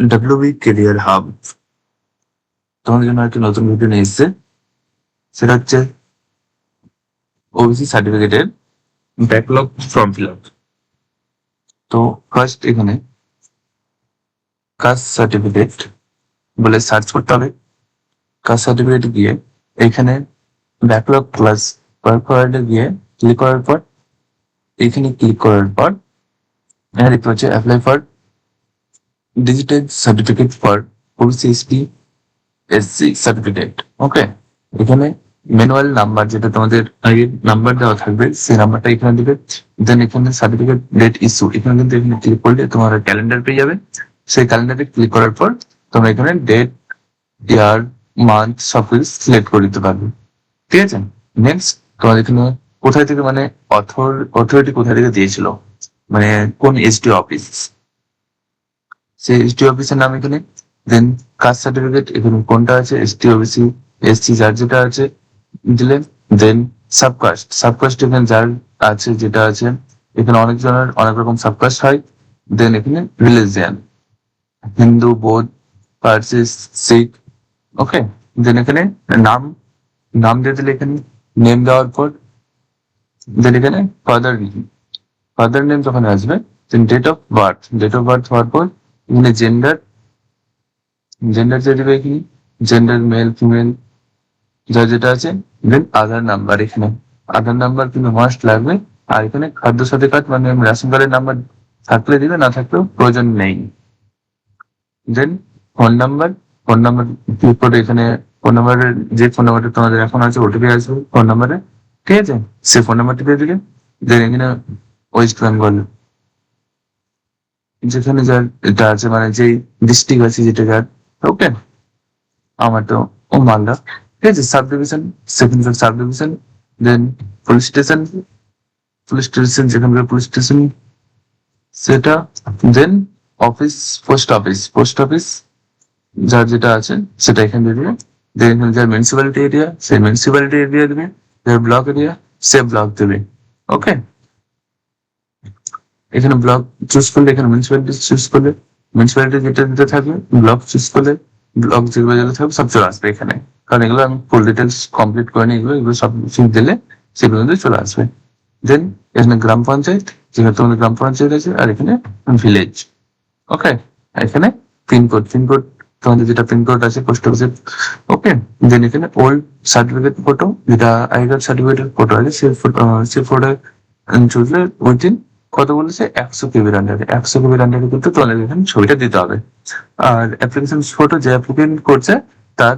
WB career hub তোমাদের জন্য একটা নতুন ভিডিও নিয়ে এসছে। সেটা হচ্ছে ওবিসি সার্টিফিকেটের ব্যাকলগ ফর্ম ফিল আপ। তো ফার্স্ট এখানে কাস্ট সার্টিফিকেট বলে সার্চ করতে হবে। কাস্ট সার্টিফিকেট গিয়ে এখানে ব্যাকলগ প্লাস পারফরওয়ার্ডে গিয়ে ক্লিক করার পর এখানে ক্লিক করার পর এখানে দেখতে হচ্ছে apply for digital certificate for OBC ST SC certificate. Okay, এখানে ম্যানুয়াল নাম্বার যেটা তোমাদের আগে নাম্বার দেওয়া থাকবে সেই নাম্বারটা এখানে দিবে। দেন এখানে সার্টিফিকেট ডেট ইস্যু এখানে কিন্তু এখানে ক্লিক করলে তোমার ক্যালেন্ডার পেয়ে যাবে। সেই ক্যালেন্ডারে ক্লিক করার পর তোমরা এখানে ডেট, ইয়ার, মান্থ সব কিছু সিলেক্ট করে দিতে পারবে। ঠিক আছে, নেক্সট তোমার এখানে কোথায় থেকে মানে অথরিটি কোথায় থেকে দিয়েছিল, মানে কোন এসডি অফিস, সেই এসডি অফিসের নাম এখানে। দেন কাস্ট সার্টিফিকেট এখানে কোনটা আছে, এসটি ওবিসি এসসি যার যেটা আছে দিলেন। দেন সাবকাস্ট এখানে যার আছে যেটা আছে, এখানে অনেকজনের অনেক রকম সাবকাস্ট হয়। দেন এখানে রিলিজিয়ান, হিন্দু, বৌদ্ধ, পার্সি, শিখ। ওকে, দেন এখানে নাম নাম দিয়ে দিলে এখানে নেম দেওয়ার পর দেন এখানে ফাদার নেম যখন আসবে দেন ডেট অফ বার্থ হওয়ার পর এখানে জেন্ডার দিয়ে দিবে এখানে জেন্ডার মেল ফিমেল যা যেটা আছে। দেন আধার নাম্বার, এখানে আধার নাম্বার কিন্তু মাস্ট লাগবে। আর এখানে খাদ্য সাথী কার্ড মানে রেশন কার্ডের নাম্বার থাকলে দিবে, না থাকলেও প্রয়োজন নেই। দেন ফোন নাম্বার ক্লিক করে এখানে ফোন নাম্বারের যে ফোন নাম্বারটা তোমাদের এখন আছে ওটিপি আসবে ফোন নাম্বারে। ঠিক আছে, সে ফোন নাম্বারটি দিয়ে দিবে। দেন এখানে ওয়েস্ট বেঙ্গল যেখানে যার এটা আছে মানে যেই ডিস্ট্রিক্ট আছে যেটা যার। ওকে, আমার তো ও মালদা। ঠিক আছে, সাব ডিভিশন সেখানকার সাব ডিভিশন। দেন পুলিশ স্টেশন যেখানকার পুলিশ স্টেশন সেটা। দেন অফিস পোস্ট অফিস যার যেটা আছে সেটা এখানে দিয়ে দিবে। দেন এখানে যার মিউনিসিপ্যালিটি এরিয়া সেই মিউনিসিপ্যালিটি এরিয়া দেবে, যার ব্লক এরিয়া সে ব্লক দেবে। ওকে, এখানে ব্লক চুজ করলে এখানে মিউনিসিপ্যালিটি চুজ করলে মিউনিসিপ্যালিটি যেটা দিতে থাকবে, ব্লক চুজ করলে ব্লক যেগুলো যেটা থাকবে সব চলে আসবে এখানে। কারণ এগুলো আমি ফুল ডিটেলস কমপ্লিট করে নিই, এগুলো সব কিছু দিলে সেগুলো কিন্তু চলে আসবে। দেন এখানে গ্রাম পঞ্চায়েত যেখানে তোমাদের গ্রাম পঞ্চায়েত আছে, আর এখানে ভিলেজ। ওকে, এখানে পিনকোড তোমাদের যেটা পিনকোড আছে পোস্ট অফিসের। ওকে, দেন এখানে ওল্ড সার্টিফিকেট ফটো যেটা আগেকার সার্টিফিকেটের ফটো আছে সেই ফটো চুজলে উইথিন কত বলেছে 100 কেবির আন্ডারে 100 কেবির আন্ডারে কিন্তু তোমাদের এখানে ছবিটা দিতে হবে। আর অ্যাপ্লিকেশন ফটো যে অ্যাপ্লিকেন্ট করছে তার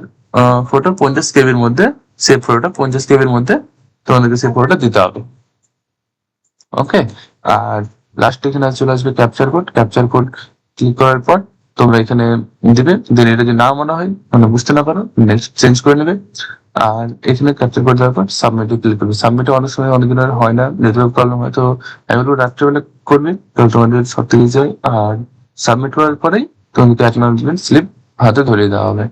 ফটো 50 কেবির মধ্যে, সেই ফটোটা 50 কেবির মধ্যে তোমাদেরকে সেই ফটোটা দিতে হবে। ওকে, আর লাস্ট এখানে চলে আসবে ক্যাপচার কোড ক্লিক করার পর তোমরা এখানে দিবে। দেন এটা যদি না মনে হয় মানে বুঝতে না পারো নেক্সট চেঞ্জ করে নেবে। আর এখানে ক্যাপচার করে দেওয়ার পর সাবমিটে ক্লিক করবে। সাবমিটে অনেক সময় অনেক দিনের হয় না, নেটওয়ার্ক প্রবলেম হয়, তো আমি বলবো রাত্রেবেলা করবে তো তোমাদের সব থেকে যায়। আর সাবমিট করার পরেই তোমাদেরকে অ্যাকনলেজমেন্ট স্লিপ হাতে ধরিয়ে দেওয়া হবে।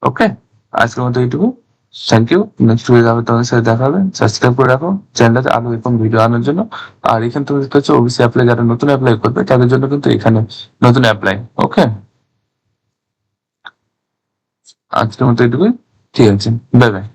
ওকে, আজকের মতো এইটুকু। Thank you. নেক্সট ভিডিও আবার তোমাদের সাথে দেখা হবে। সাবস্ক্রাইব করে রাখো চ্যানেলটাতে আরো এরকম ভিডিও আনার জন্য। আর এখানে তুমি দেখতে পাচ্ছ ওবিসি অ্যাপ্লাই, যারা নতুন অ্যাপ্লাই করবে তাদের জন্য কিন্তু এখানে নতুন অ্যাপ্লাই। ওকে, আজকের মতো এইটুকুই। ঠিক আছে, বাই বাই।